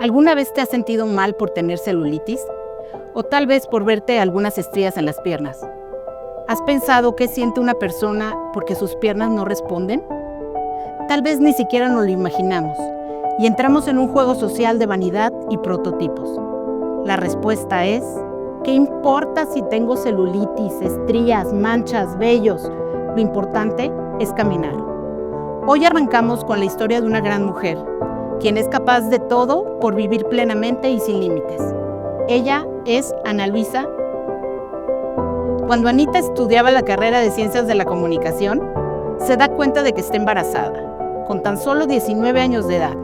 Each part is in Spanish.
¿Alguna vez te has sentido mal por tener celulitis? O tal vez por verte algunas estrías en las piernas. ¿Has pensado qué siente una persona porque sus piernas no responden? Tal vez ni siquiera nos lo imaginamos y entramos en un juego social de vanidad y prototipos. La respuesta es, ¿qué importa si tengo celulitis, estrías, manchas, vellos? Lo importante es caminar. Hoy arrancamos con la historia de una gran mujer, quien es capaz de todo por vivir plenamente y sin límites. Ella es Ana Luisa. Cuando Anita estudiaba la carrera de Ciencias de la Comunicación, se da cuenta de que está embarazada, con tan solo 19 años de edad,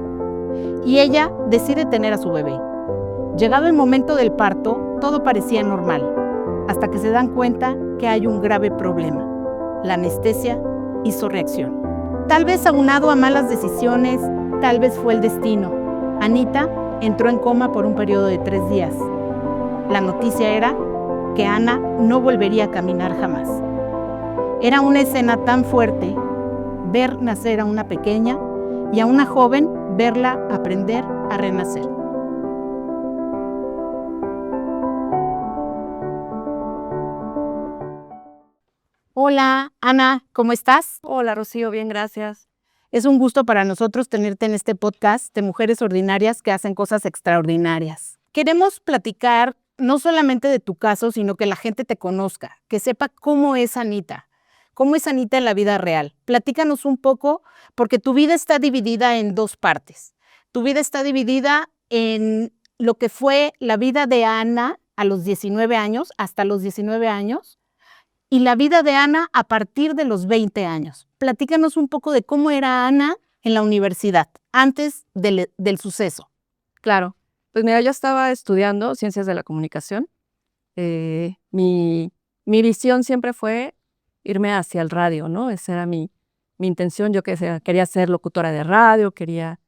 y ella decide tener a su bebé. Llegado el momento del parto, todo parecía normal, hasta que se dan cuenta que hay un grave problema. La anestesia hizo reacción. Tal vez aunado a malas decisiones, tal vez fue el destino. Anita entró en coma por un periodo de 3 días. La noticia era que Ana no volvería a caminar jamás. Era una escena tan fuerte, ver nacer a una pequeña y a una joven verla aprender a renacer. Hola, Ana, ¿cómo estás? Hola, Rocío, bien, gracias. Es un gusto para nosotros tenerte en este podcast de mujeres ordinarias que hacen cosas extraordinarias. Queremos platicar no solamente de tu caso, sino que la gente te conozca, que sepa cómo es Anita en la vida real. Platícanos un poco, porque tu vida está dividida en 2 partes. Tu vida está dividida en lo que fue la vida de Ana a los 19 años, hasta los 19 años, y la vida de Ana a partir de los 20 años. Platícanos un poco de cómo era Ana en la universidad, antes del suceso. Claro, pues mira, yo estaba estudiando Ciencias de la Comunicación. Mi visión siempre fue irme hacia el radio, ¿no? Esa era mi intención. Yo quería ser locutora de radio, quería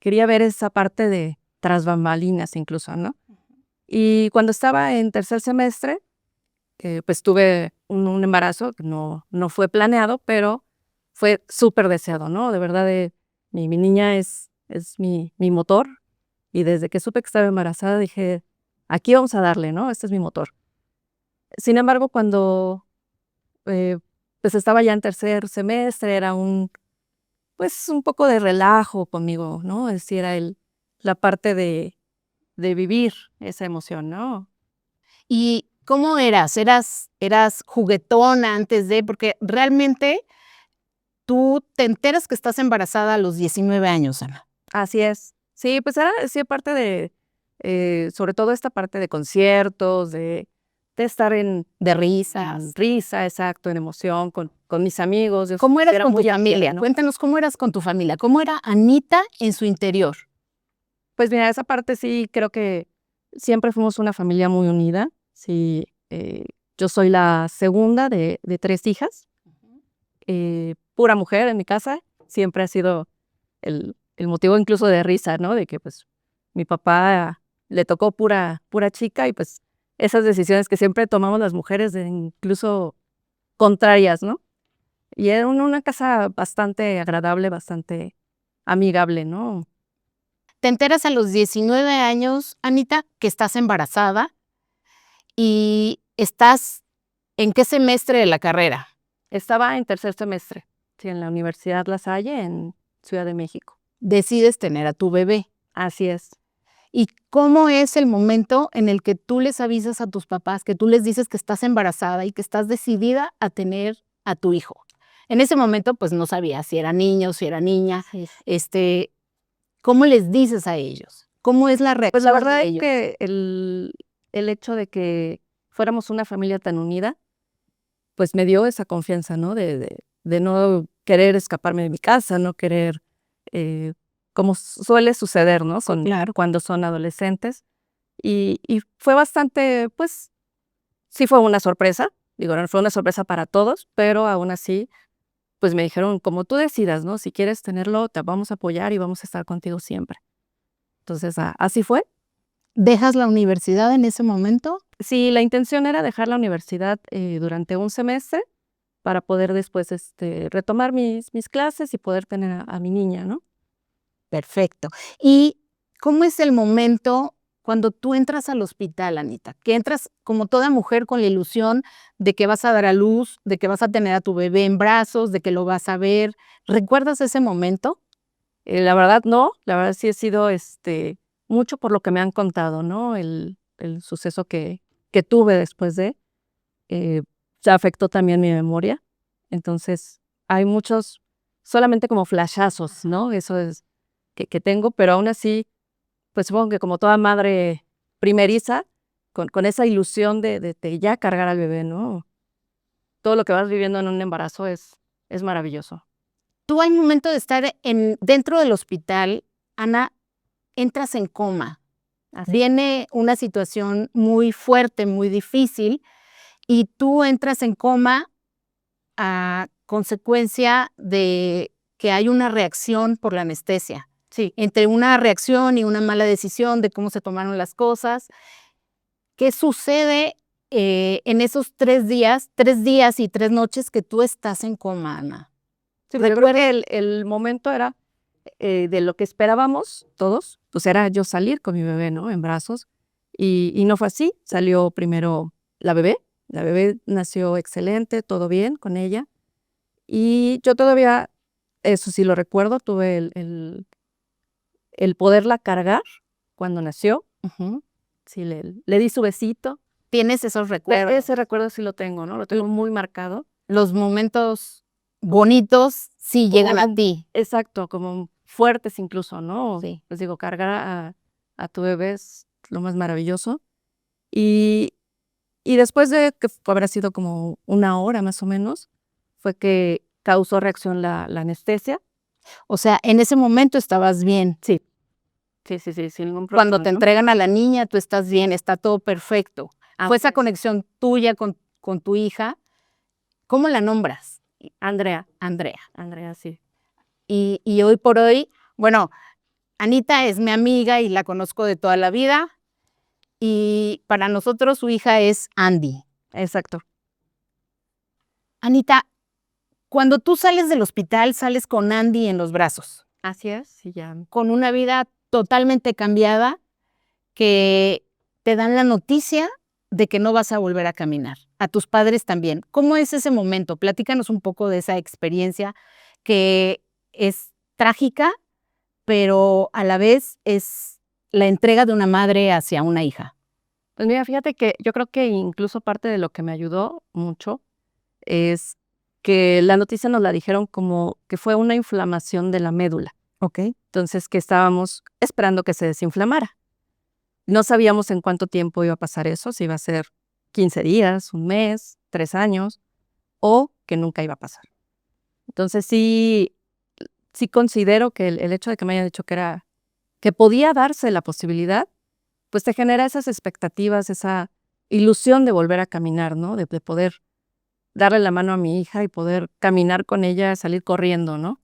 ver esa parte de tras bambalinas incluso, ¿no? Y cuando estaba en tercer semestre, pues tuve un embarazo que no fue planeado, pero fue súper deseado, ¿no? De verdad, mi niña es mi motor, y desde que supe que estaba embarazada dije, aquí vamos a darle, ¿no? Este es mi motor. Sin embargo, cuando pues estaba ya en tercer semestre, era pues un poco de relajo conmigo, ¿no? Es decir, era la parte de vivir esa emoción, ¿no? ¿Y cómo eras? ¿Eras juguetona antes de? Porque realmente tú te enteras que estás embarazada a los 19 años, Ana. Así es. Sí, pues era sí parte de, sobre todo esta parte de conciertos, de estar De risas. en risa, exacto, en emoción, con mis amigos. Yo ¿Cómo eras era con tu muy familia? activa, ¿no? Cuéntanos cómo eras con tu familia. ¿Cómo era Anita en su interior? Pues mira, esa parte sí creo que siempre fuimos una familia muy unida. Sí, yo soy la segunda de 3 hijas, pura mujer en mi casa. Siempre ha sido el motivo incluso de risa, ¿no? De que, pues, mi papá le tocó pura chica y, pues, esas decisiones que siempre tomamos las mujeres de incluso contrarias, ¿no? Y era una casa bastante agradable, bastante amigable, ¿no? Te enteras a los 19 años, Anita, que estás embarazada y estás ¿en qué semestre de la carrera? Estaba en tercer semestre, sí, en la Universidad La Salle, en Ciudad de México. Decides tener a tu bebé. Así es. ¿Y cómo es el momento en el que tú les avisas a tus papás, que tú les dices que estás embarazada y que estás decidida a tener a tu hijo? En ese momento, pues, no sabías si era niño, si era niña. Sí. ¿Cómo les dices a ellos? ¿Cómo es la reacción Pues, la verdad de es ellos? que el hecho de que fuéramos una familia tan unida, pues, me dio esa confianza, ¿no? De no querer escaparme de mi casa, no querer, como suele suceder, ¿no? Claro. Cuando son adolescentes. Y fue bastante, pues, sí fue una sorpresa, digo, no fue una sorpresa para todos, pero aún así, pues, me dijeron: "Como tú decidas, ¿no? Si quieres tenerlo, te vamos a apoyar y vamos a estar contigo siempre". Entonces, así fue. ¿Dejas la universidad en ese momento? Sí, la intención era dejar la universidad, durante un semestre para poder después, retomar mis clases y poder tener a mi niña, ¿no? Perfecto. ¿Y ¿Cómo es el momento cuando tú entras al hospital, Anita? Que entras como toda mujer con la ilusión de que vas a dar a luz, de que vas a tener a tu bebé en brazos, de que lo vas a ver. ¿Recuerdas ese momento? La verdad no, la verdad sí he sido, mucho por lo que me han contado, ¿no? El suceso que tuve después de, eh, ya afectó también mi memoria. Entonces, hay muchos, solamente como flashazos, ¿no? Eso es que tengo, pero aún así, pues supongo que como toda madre primeriza, con esa ilusión de ya cargar al bebé, ¿no? Todo lo que vas viviendo en un embarazo es maravilloso. Tú al momento de estar dentro del hospital, Ana, entras en coma. Así. Viene una situación muy fuerte, muy difícil, y tú entras en coma a consecuencia de que hay una reacción por la anestesia. Sí. Entre una reacción y una mala decisión de cómo se tomaron las cosas. ¿Qué sucede en esos 3 días y 3 noches que tú estás en coma, Ana? Sí, yo creo que el momento era, de lo que esperábamos todos, pues era yo salir con mi bebé, ¿no? En brazos, y no fue así. Salió primero la bebé nació excelente, todo bien con ella, y yo todavía, eso sí lo recuerdo, tuve el poderla cargar cuando nació. Ujú. Sí, le di su besito. ¿Tienes esos recuerdos? Ese recuerdo sí lo tengo, ¿no? Lo tengo muy marcado. Los momentos bonitos sí llegan a Como ti. exacto, como fuertes incluso, ¿no? Sí. Les digo, cargar a tu bebé es lo más maravilloso. Y y después de que habrá sido como una hora más o menos, fue que causó reacción la anestesia. O sea, en ese momento estabas bien. Sí, sí, sí, sí, sin ningún Cuando problema, te ¿no? entregan a la niña, tú estás bien, está todo perfecto. Fue Así esa es. conexión tuya con tu hija. ¿Cómo la nombras? Andrea, Andrea. Andrea, sí. Y hoy por hoy, bueno, Anita es mi amiga y la conozco de toda la vida. Y para nosotros su hija es Andy. Exacto. Anita, cuando tú sales del hospital, sales con Andy en los brazos, Así es, sí, ya. con una vida totalmente cambiada, que te dan la noticia de que no vas a volver a caminar. A tus padres también. ¿Cómo es ese momento? Platícanos un poco de esa experiencia que es trágica, pero a la vez es la entrega de una madre hacia una hija. Pues mira, fíjate que yo creo que incluso parte de lo que me ayudó mucho es que la noticia nos la dijeron como que fue una inflamación de la médula. Ok. Entonces, que estábamos esperando que se desinflamara. No sabíamos en cuánto tiempo iba a pasar eso, si iba a ser 15 días, un mes, 3 años, o que nunca iba a pasar. Entonces, sí considero que el hecho de que me hayan dicho que podía darse la posibilidad, pues te genera esas expectativas, esa ilusión de volver a caminar, ¿no? De poder darle la mano a mi hija y poder caminar con ella, salir corriendo, ¿no?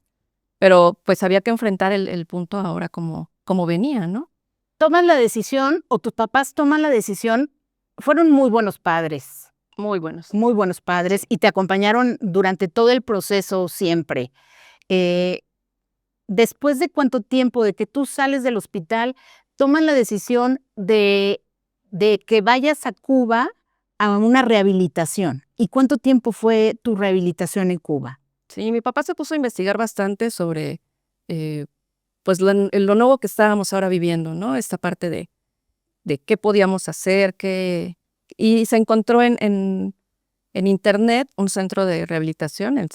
Pero, pues, había que enfrentar el punto ahora como venía, ¿no? Tomas la decisión, o tus papás toman la decisión, fueron Muy buenos. muy buenos padres, y te acompañaron durante todo el proceso siempre. Eh, Después de cuánto tiempo de que tú sales del hospital, toman la decisión de que vayas a Cuba a una rehabilitación. ¿Y cuánto tiempo fue tu rehabilitación en Cuba? Sí, mi papá se puso a investigar bastante sobre, eh, pues, lo nuevo que estábamos ahora viviendo, ¿no? Esta parte de qué podíamos hacer, y se encontró en Internet un centro de rehabilitación, el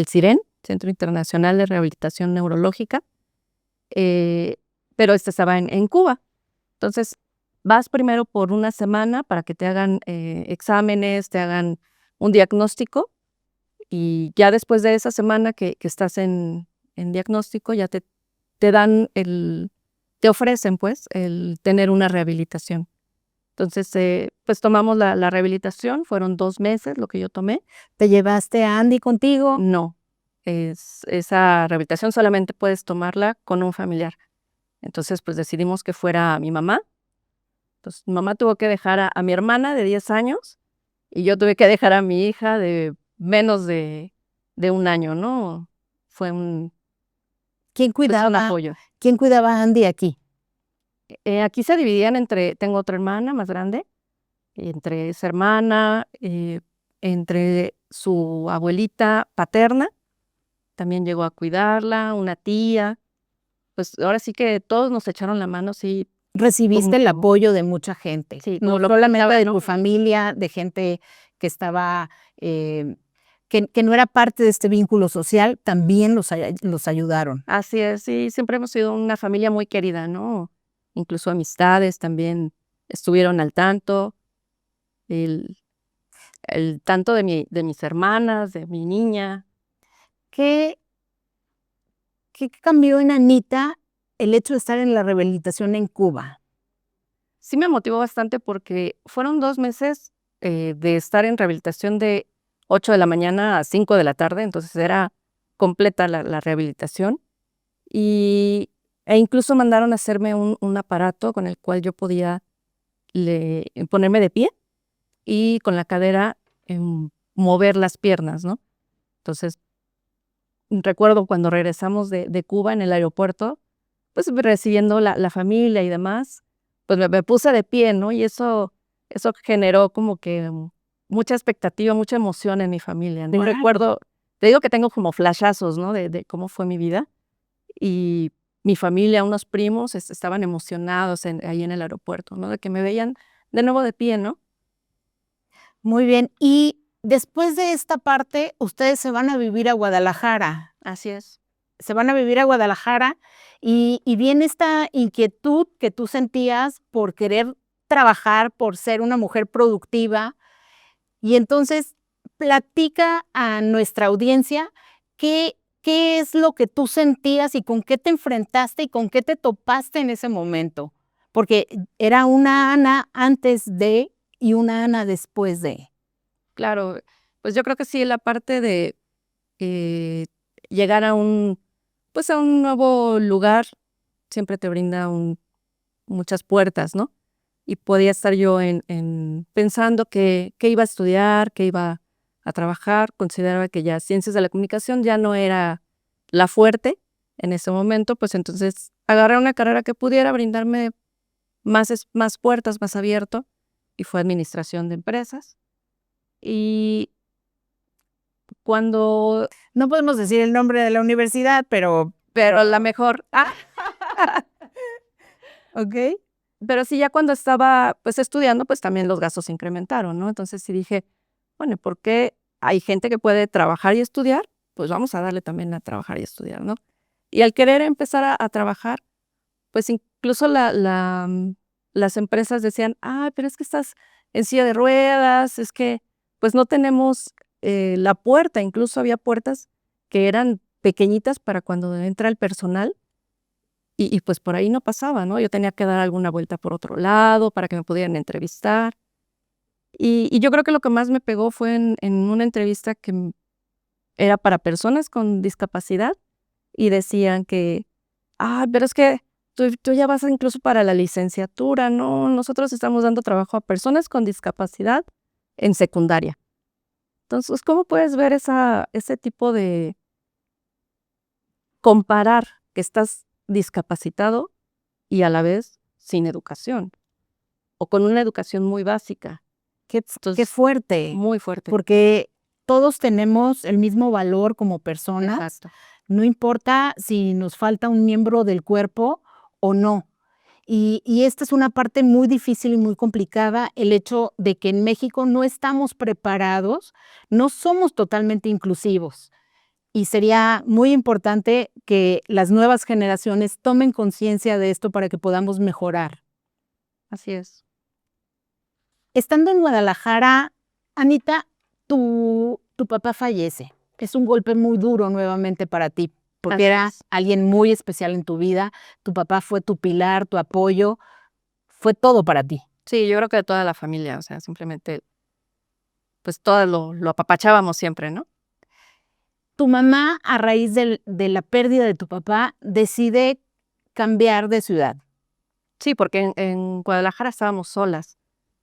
CIREN, Centro Internacional de Rehabilitación Neurológica, eh, pero este estaba en Cuba. Entonces, vas primero por una semana para que te hagan, exámenes, te hagan un diagnóstico, y ya después de esa semana que estás en diagnóstico, ya te dan te ofrecen, pues, el tener una rehabilitación. Entonces, pues, tomamos la rehabilitación, fueron 2 meses lo que yo tomé. ¿Te llevaste a Andy contigo? No, esa rehabilitación solamente puedes tomarla con un familiar. Entonces, pues, decidimos que fuera mi mamá. Entonces, mi mamá tuvo que dejar a mi hermana de 10 años, y yo tuve que dejar a mi hija de menos de un año, ¿no? Fue un ¿Quién pues, un cuidaba, apoyo. quién cuidaba a Andy aquí? Aquí se dividían tengo otra hermana más grande, entre esa hermana, entre su abuelita paterna, también llegó a cuidarla, una tía, pues ahora sí que todos nos echaron la mano, sí, Recibiste el como apoyo de mucha gente, sí, no como lo solamente comentaba, de ¿no? tu familia, de gente que estaba, que no era parte de este vínculo social, también los ayudaron. Así es, sí, siempre hemos sido una familia muy querida, ¿no? Incluso amistades también estuvieron al tanto, el el tanto de mis hermanas, de mi niña. ¿Qué, qué cambió en Anita el hecho de estar en la rehabilitación en Cuba? Sí me motivó bastante porque fueron 2 meses, de estar en rehabilitación de 8 de la mañana a 5 de la tarde, entonces era completa la rehabilitación, y incluso mandaron a hacerme un aparato con el cual yo podía ponerme de pie y con la cadera, mover las piernas, ¿no? Entonces, recuerdo cuando regresamos de Cuba en el aeropuerto, pues, recibiendo la familia y demás, pues, me puse de pie, ¿no? Y eso generó como que mucha expectativa, mucha emoción en mi familia, ¿no? Claro. Recuerdo, te digo que tengo como flashazos, ¿no? De cómo fue mi vida, y mi familia, unos primos, estaban emocionados ahí en el aeropuerto, ¿no? De que me veían de nuevo de pie, ¿no? Muy bien. Y después de esta parte, ustedes se van a vivir a Guadalajara. Así es. Se van a vivir a Guadalajara y viene esta inquietud que tú sentías por querer trabajar, por ser una mujer productiva. Y entonces, platica a nuestra audiencia qué es lo que tú sentías y con qué te enfrentaste y con qué te topaste en ese momento. Porque era una Ana antes de y una Ana después de. Claro, pues, yo creo que sí, la parte de, eh, llegar a pues, a un nuevo lugar siempre te brinda muchas puertas, ¿no? Y podía estar yo pensando que iba a estudiar, que iba a trabajar. Consideraba que ya ciencias de la comunicación ya no era la fuerte en ese momento, pues, entonces agarré una carrera que pudiera brindarme más puertas, más abierto, y fue administración de empresas. Y cuando No podemos decir el nombre de la universidad, pero la mejor ¿okey? pero sí, ya cuando estaba, pues, estudiando, pues, también los gastos se incrementaron, ¿no? Entonces, sí dije: "Bueno, ¿por qué hay gente que puede trabajar y estudiar? Pues, vamos a darle también a trabajar y estudiar", ¿no? Y al querer empezar a trabajar, pues, incluso las empresas decían: "Ay, pero es que estás en silla de ruedas, es que, pues, no tenemos, la puerta", incluso había puertas que eran pequeñitas para cuando entra el personal, pues, por ahí no pasaba, ¿no? Yo tenía que dar alguna vuelta por otro lado para que me pudieran entrevistar. Y yo creo que lo que más me pegó fue en una entrevista que, era para personas con discapacidad, y decían que: "Ah, pero es que tú ya vas incluso para la licenciatura, no, nosotros estamos dando trabajo a personas con discapacidad en secundaria". Entonces, ¿cómo puedes ver ese tipo de comparar que estás discapacitado y a la vez sin educación, o con una educación muy básica? Qué Entonces, fuerte, muy fuerte. porque todos tenemos el mismo valor como personas, Exacto. no importa si nos falta un miembro del cuerpo o no. Y esta es una parte muy difícil y muy complicada, el hecho de que en México no estamos preparados, no somos totalmente inclusivos. Y sería muy importante que las nuevas generaciones tomen conciencia de esto para que podamos mejorar. Así es. Estando en Guadalajara, Anita, tu papá fallece. Es un golpe muy duro nuevamente para ti, porque Así era es. alguien muy especial en tu vida. Tu papá fue tu pilar, tu apoyo, fue todo para ti. Sí, yo creo que de toda la familia, o sea, simplemente, pues, todas lo apapachábamos siempre, ¿no? Tu mamá, a raíz de la pérdida de tu papá, decide cambiar de ciudad. Sí, porque en Guadalajara estábamos solas,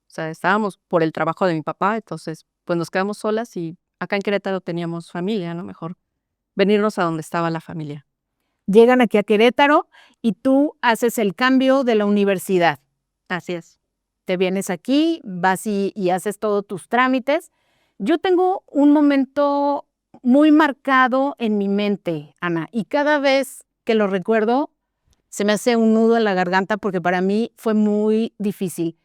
o sea, estábamos por el trabajo de mi papá, entonces, pues, nos quedamos solas y acá en Querétaro teníamos familia, ¿no? Mejor venirnos a donde estaba la familia. llegan aquí a Querétaro y tú haces el cambio de la universidad. Así es. Te vienes aquí, vas y haces todos tus trámites. Yo tengo un momento muy marcado en mi mente, Ana, y cada vez que lo recuerdo, se me hace un nudo en la garganta porque para mí fue muy difícil.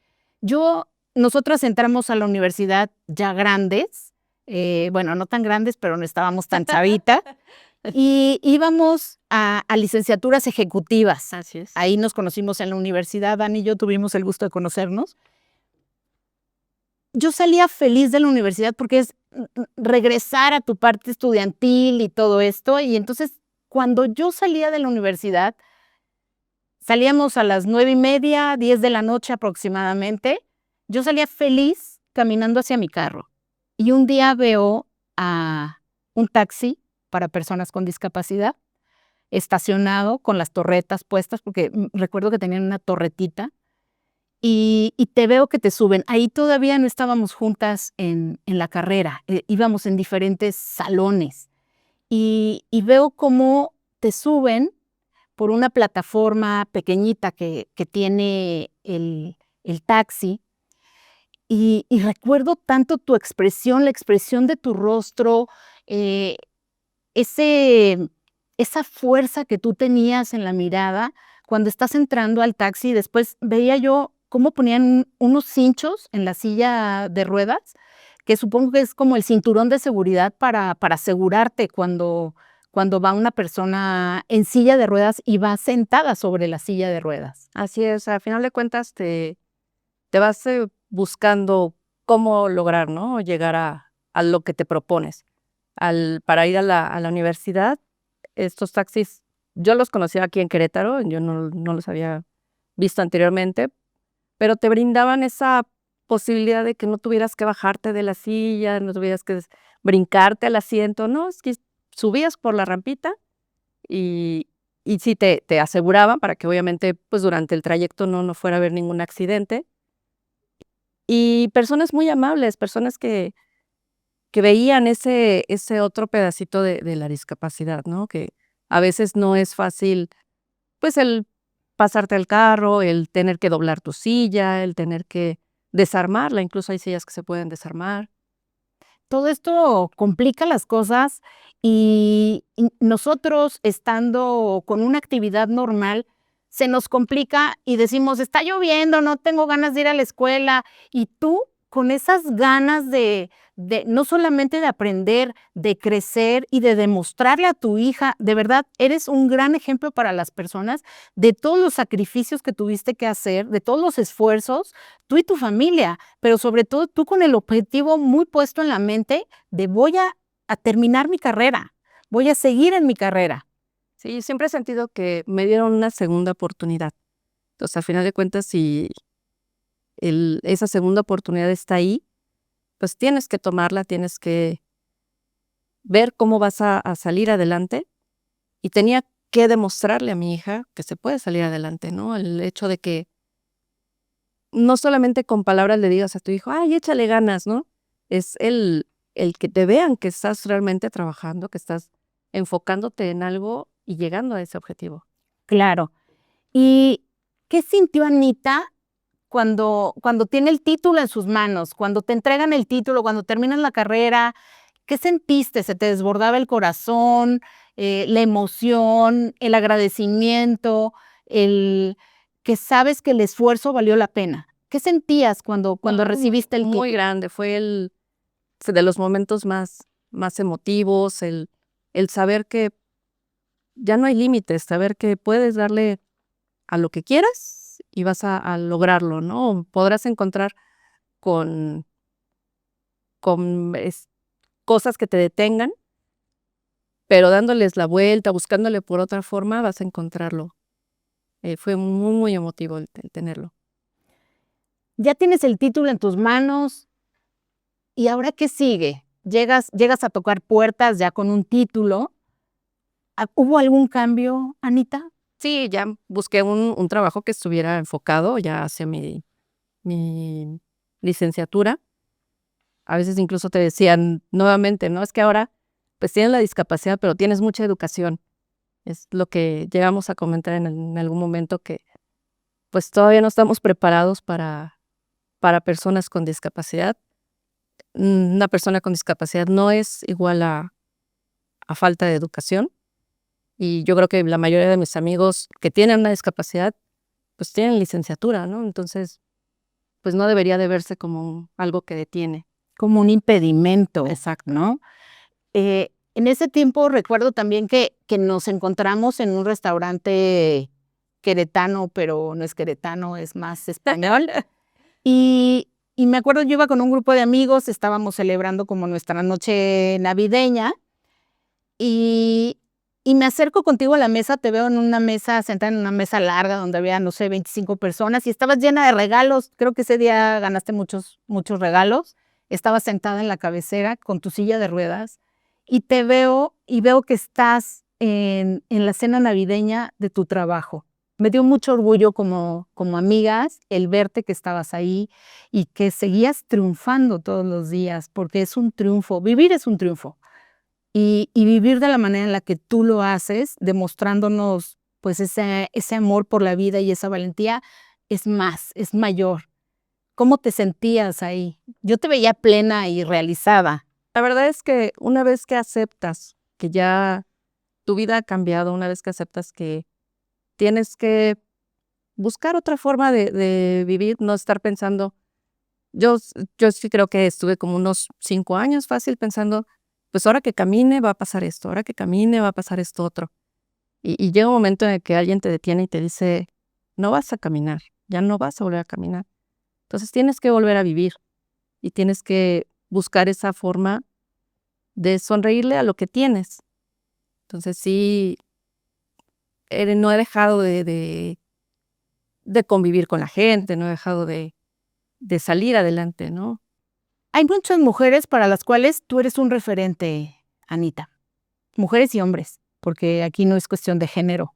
Nosotras entramos a la universidad ya grandes, bueno, no tan grandes, pero no estábamos tan chavitas, y íbamos a licenciaturas ejecutivas. Así es. Ahí nos conocimos en la universidad, Dani y yo tuvimos el gusto de conocernos. Yo salía feliz de la universidad porque es regresar a tu parte estudiantil y todo esto, y entonces cuando yo salía de la universidad, salíamos a las 9:30, 10 de la noche aproximadamente. Yo salía feliz caminando hacia mi carro. Y un día veo a un taxi para personas con discapacidad estacionado con las torretas puestas, porque recuerdo que tenían una torretita, y te veo que te suben. Ahí todavía no estábamos juntas en la carrera, íbamos en diferentes salones. Y veo cómo te suben por una plataforma pequeñita que tiene el taxi, y recuerdo tanto tu expresión, la expresión de tu rostro, eh, esa fuerza que tú tenías en la mirada cuando estás entrando al taxi. Después veía yo cómo ponían unos cinchos en la silla de ruedas, que supongo que es como el cinturón de seguridad para asegurarte cuando va una persona en silla de ruedas y va sentada sobre la silla de ruedas. Así es, a final de cuentas te vas buscando cómo lograr, ¿no? Llegar a lo que te propones. Para ir a la universidad, estos taxis, yo los conocía aquí en Querétaro, yo no los había visto anteriormente, pero te brindaban esa posibilidad de que no tuvieras que bajarte de la silla, no tuvieras que brincarte al asiento, ¿no? Es que subías por la rampita y, y sí te aseguraban para que obviamente pues durante el trayecto no fuera a haber ningún accidente. Y personas muy amables, personas que veían ese otro pedacito de la discapacidad, ¿no? Que a veces no es fácil, pues, el pasarte al carro, el tener que doblar tu silla, el tener que desarmarla, incluso hay sillas que se pueden desarmar. Todo esto complica las cosas, y nosotros, estando con una actividad normal, se nos complica y decimos: "Está lloviendo, no tengo ganas de ir a la escuela", y tú con esas ganas de no solamente de aprender, de crecer y de demostrarle a tu hija, de verdad, eres un gran ejemplo para las personas de todos los sacrificios que tuviste que hacer, de todos los esfuerzos, tú y tu familia, pero sobre todo tú con el objetivo muy puesto en la mente de voy a terminar mi carrera, voy a seguir en mi carrera. Sí, siempre he sentido que me dieron una segunda oportunidad. Entonces, al final de cuentas, si esa segunda oportunidad está ahí, pues tienes que tomarla, tienes que ver cómo vas a salir adelante. Y tenía que demostrarle a mi hija que se puede salir adelante, ¿no? El hecho de que no solamente con palabras le digas a tu hijo: "Ay, échale ganas", ¿no? Es el que te vean que estás realmente trabajando, que estás enfocándote en algo y llegando a ese objetivo. Claro. ¿Y qué sintió Anita cuando tiene el título en sus manos, cuando te entregan el título, cuando terminas la carrera? ¿Qué sentiste? ¿Se te desbordaba el corazón, la emoción, el agradecimiento, el que sabes que el esfuerzo valió la pena? ¿Qué sentías cuando recibiste el Muy título? grande, fue de los momentos más emotivos, el saber que ya no hay límites, saber que puedes darle a lo que quieras y vas a lograrlo, ¿no? Podrás encontrar con cosas que te detengan, pero dándoles la vuelta, buscándole por otra forma, vas a encontrarlo. Fue muy, muy emotivo el tenerlo. Ya tienes el título en tus manos, ¿y ahora qué sigue? Llegas a tocar puertas ya con un título. ¿Hubo algún cambio, Anita? Sí, ya busqué un trabajo que estuviera enfocado ya hacia mi licenciatura. A veces incluso te decían nuevamente, ¿no? Es que ahora, pues tienes la discapacidad, pero tienes mucha educación. Es lo que llegamos a comentar en algún momento, que pues todavía no estamos preparados para personas con discapacidad. Una persona con discapacidad no es igual a falta de educación, y yo creo que la mayoría de mis amigos que tienen una discapacidad, pues tienen licenciatura, ¿no? Entonces, pues no debería de verse como algo que detiene. Como un impedimento, Exacto. ¿no? En ese tiempo recuerdo también que nos encontramos en un restaurante queretano, pero no es queretano, es más español. Y me acuerdo, yo iba con un grupo de amigos, estábamos celebrando como nuestra noche navideña, y, y me acerco contigo a la mesa, te veo en una mesa, sentada en una mesa larga donde había, no sé, 25 personas, y estabas llena de regalos. Creo que ese día ganaste muchos, muchos regalos. Estabas sentada en la cabecera con tu silla de ruedas, y te veo y veo que estás en la cena navideña de tu trabajo. Me dio mucho orgullo como amigas el verte que estabas ahí y que seguías triunfando todos los días, porque es un triunfo, vivir es un triunfo. Y vivir de la manera en la que tú lo haces, demostrándonos pues ese amor por la vida y esa valentía, es más, es mayor. ¿Cómo te sentías ahí? Yo te veía plena y realizada. La verdad es que una vez que aceptas que ya tu vida ha cambiado, una vez que aceptas que tienes que buscar otra forma de vivir, no estar pensando. Yo sí creo que estuve como unos 5 años fácil pensando, pues ahora que camine va a pasar esto, ahora que camine va a pasar esto otro. Y llega un momento en el que alguien te detiene y te dice: "No vas a caminar, ya no vas a volver a caminar". Entonces tienes que volver a vivir y tienes que buscar esa forma de sonreírle a lo que tienes. Entonces sí, no he dejado de convivir con la gente, no he dejado de salir adelante, ¿no? Hay muchas mujeres para las cuales tú eres un referente, Anita. Mujeres y hombres, porque aquí no es cuestión de género.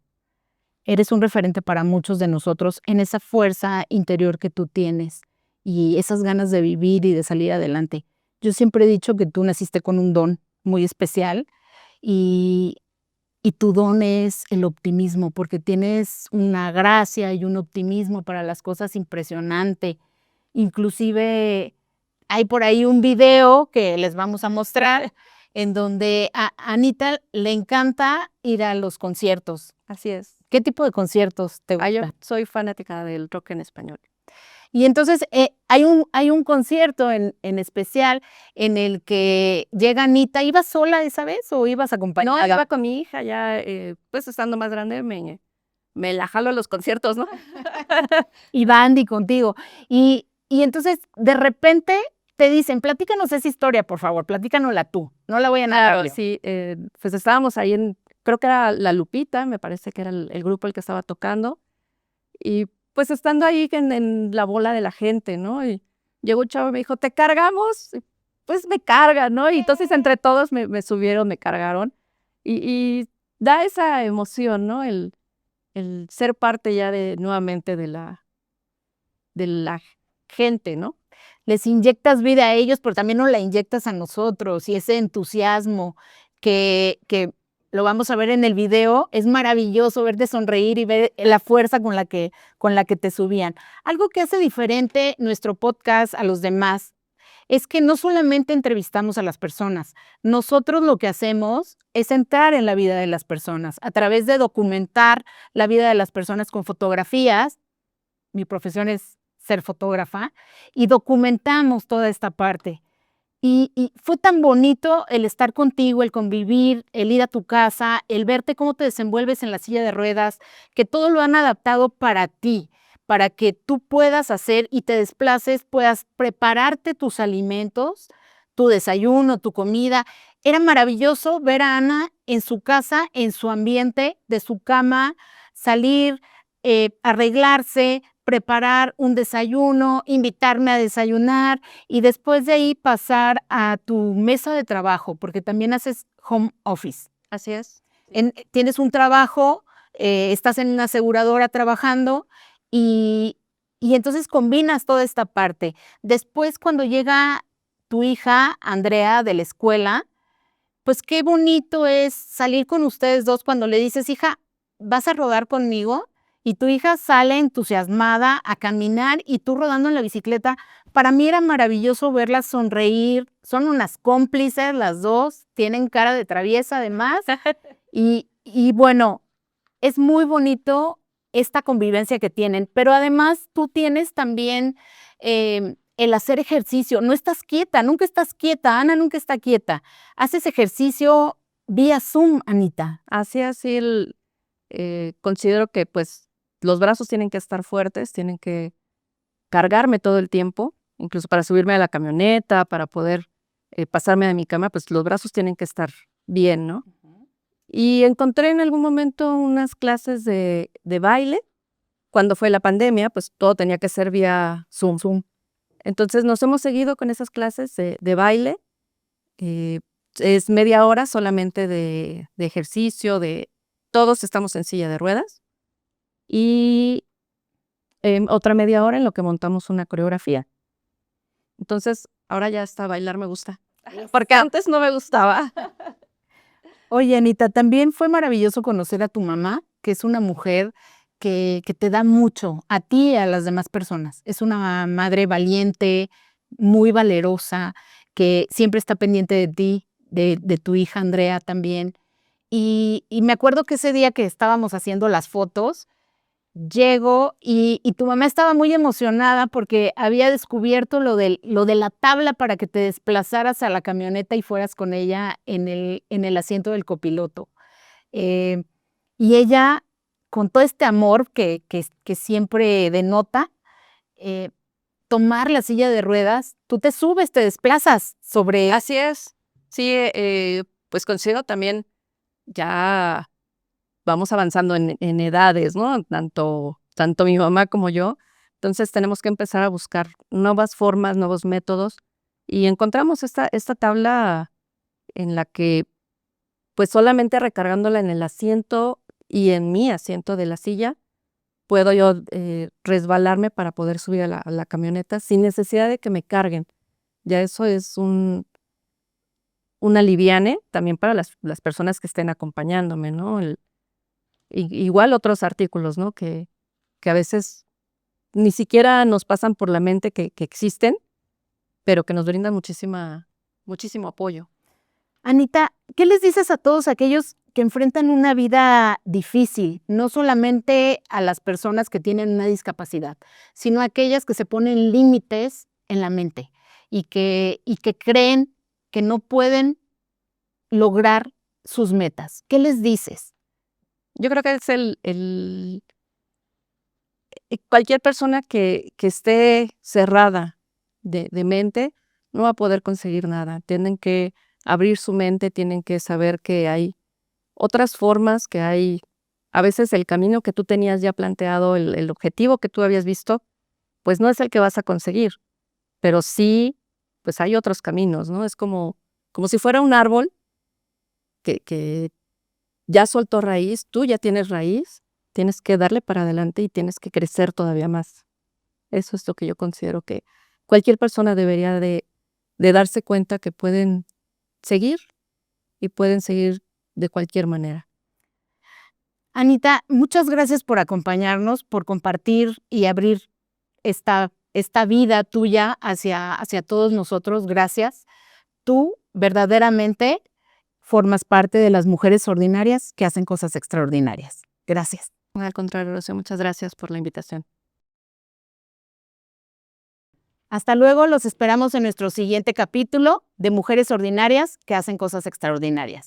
Eres un referente para muchos de nosotros en esa fuerza interior que tú tienes y esas ganas de vivir y de salir adelante. Yo siempre he dicho que tú naciste con un don muy especial, y, y tu don es el optimismo, porque tienes una gracia y un optimismo para las cosas impresionante. Inclusive hay por ahí un video que les vamos a mostrar en donde a Anita le encanta ir a los conciertos. Así es. ¿Qué tipo de conciertos te Yo gustan? soy fanática del rock en español. Y entonces hay un concierto en especial en el que llega Anita. ¿Ibas sola esa vez o ibas No, acompañada? iba con mi hija ya, pues, estando más grande me la jalo a los conciertos, ¿no? Iba Andy contigo. Y entonces de repente te dicen, platícanos esa historia, por favor, platícanosla tú. No la voy a narrar Claro, yo. sí, pues, estábamos ahí creo que era La Lupita, me parece que era el grupo el que estaba tocando, y, pues, estando ahí en la bola de la gente, ¿no? Y llegó un chavo y me dijo: "¿Te cargamos?". Y, pues, me carga, ¿no? Y entonces entre todos me subieron, me cargaron, y da esa emoción, ¿no? El ser parte ya nuevamente de la gente, ¿no? Les inyectas vida a ellos, pero también nos la inyectas a nosotros, y ese entusiasmo que lo vamos a ver en el video, es maravilloso verte sonreír y ver la fuerza con la que te subían. Algo que hace diferente nuestro podcast a los demás es que no solamente entrevistamos a las personas, nosotros lo que hacemos es entrar en la vida de las personas a través de documentar la vida de las personas con fotografías. Mi profesión es ser fotógrafa, y documentamos toda esta parte. Y fue tan bonito el estar contigo, el convivir, el ir a tu casa, el verte cómo te desenvuelves en la silla de ruedas, que todo lo han adaptado para ti, para que tú puedas hacer y te desplaces, puedas prepararte tus alimentos, tu desayuno, tu comida. Era maravilloso ver a Ana en su casa, en su ambiente, de su cama, salir, arreglarse, preparar un desayuno, invitarme a desayunar, y después de ahí pasar a tu mesa de trabajo, porque también haces home office. Así es. Tienes un trabajo, estás en una aseguradora trabajando, y, y entonces combinas toda esta parte. Después, cuando llega tu hija, Andrea, de la escuela, pues qué bonito es salir con ustedes dos cuando le dices, hija, ¿vas a rodar conmigo? Y tu hija sale entusiasmada a caminar y tú rodando en la bicicleta. Para mí era maravilloso verlas sonreír. Son unas cómplices las dos, tienen cara de traviesa además. Y bueno, es muy bonito esta convivencia que tienen, pero además tú tienes también el hacer ejercicio. No estás quieta, nunca estás quieta. Ana nunca está quieta. Haces ejercicio vía Zoom, Anita. Así, considero que pues los brazos tienen que estar fuertes, tienen que cargarme todo el tiempo, incluso para subirme a la camioneta, para poder pasarme de mi cama, pues los brazos tienen que estar bien, ¿no? Y encontré en algún momento unas clases de baile. Cuando fue la pandemia, pues todo tenía que ser vía Zoom. Entonces nos hemos seguido con esas clases de baile. Es media hora solamente de ejercicio, todos estamos en silla de ruedas. Y otra media hora en lo que montamos una coreografía. Entonces, ahora ya hasta bailar me gusta, porque antes no me gustaba. Oye, Anita, también fue maravilloso conocer a tu mamá, que es una mujer que te da mucho a ti y a las demás personas. Es una madre valiente, muy valerosa, que siempre está pendiente de ti, de tu hija Andrea también. Y me acuerdo que ese día que estábamos haciendo las fotos, llego y tu mamá estaba muy emocionada porque había descubierto lo de la tabla para que te desplazaras a la camioneta y fueras con ella en el asiento del copiloto. Eh, y ella, con todo este amor que siempre denota, eh, tomar la silla de ruedas, tú te subes, te desplazas sobre... Así es. Sí, pues considero también ya vamos avanzando en edades, ¿no? Tanto mi mamá como yo. Entonces tenemos que empezar a buscar nuevas formas, nuevos métodos. Y encontramos esta tabla en la que, pues solamente recargándola en el asiento y en mi asiento de la silla, puedo yo resbalarme para poder subir a la camioneta sin necesidad de que me carguen. Ya eso es un aliviane también para las personas que estén acompañándome, ¿no? Igual otros artículos, ¿no? Que a veces ni siquiera nos pasan por la mente que existen, pero que nos brindan muchísimo apoyo. Anita, ¿qué les dices a todos aquellos que enfrentan una vida difícil, no solamente a las personas que tienen una discapacidad, sino a aquellas que se ponen límites en la mente y que creen que no pueden lograr sus metas? ¿Qué les dices? Yo creo que es cualquier persona que esté cerrada de mente no va a poder conseguir nada. Tienen que abrir su mente, tienen que saber que hay otras formas, que hay a veces el camino que tú tenías ya planteado, el objetivo que tú habías visto, pues no es el que vas a conseguir, pero sí, pues hay otros caminos, ¿no? Es como si fuera un árbol que ya soltó raíz, tú ya tienes raíz, tienes que darle para adelante y tienes que crecer todavía más. Eso es lo que yo considero que cualquier persona debería de darse cuenta que pueden seguir y pueden seguir de cualquier manera. Anita, muchas gracias por acompañarnos, por compartir y abrir esta vida tuya hacia todos nosotros. Gracias. Tú verdaderamente formas parte de las mujeres ordinarias que hacen cosas extraordinarias. Gracias. Al contrario, Rocío, muchas gracias por la invitación. Hasta luego, los esperamos en nuestro siguiente capítulo de Mujeres Ordinarias que hacen cosas extraordinarias.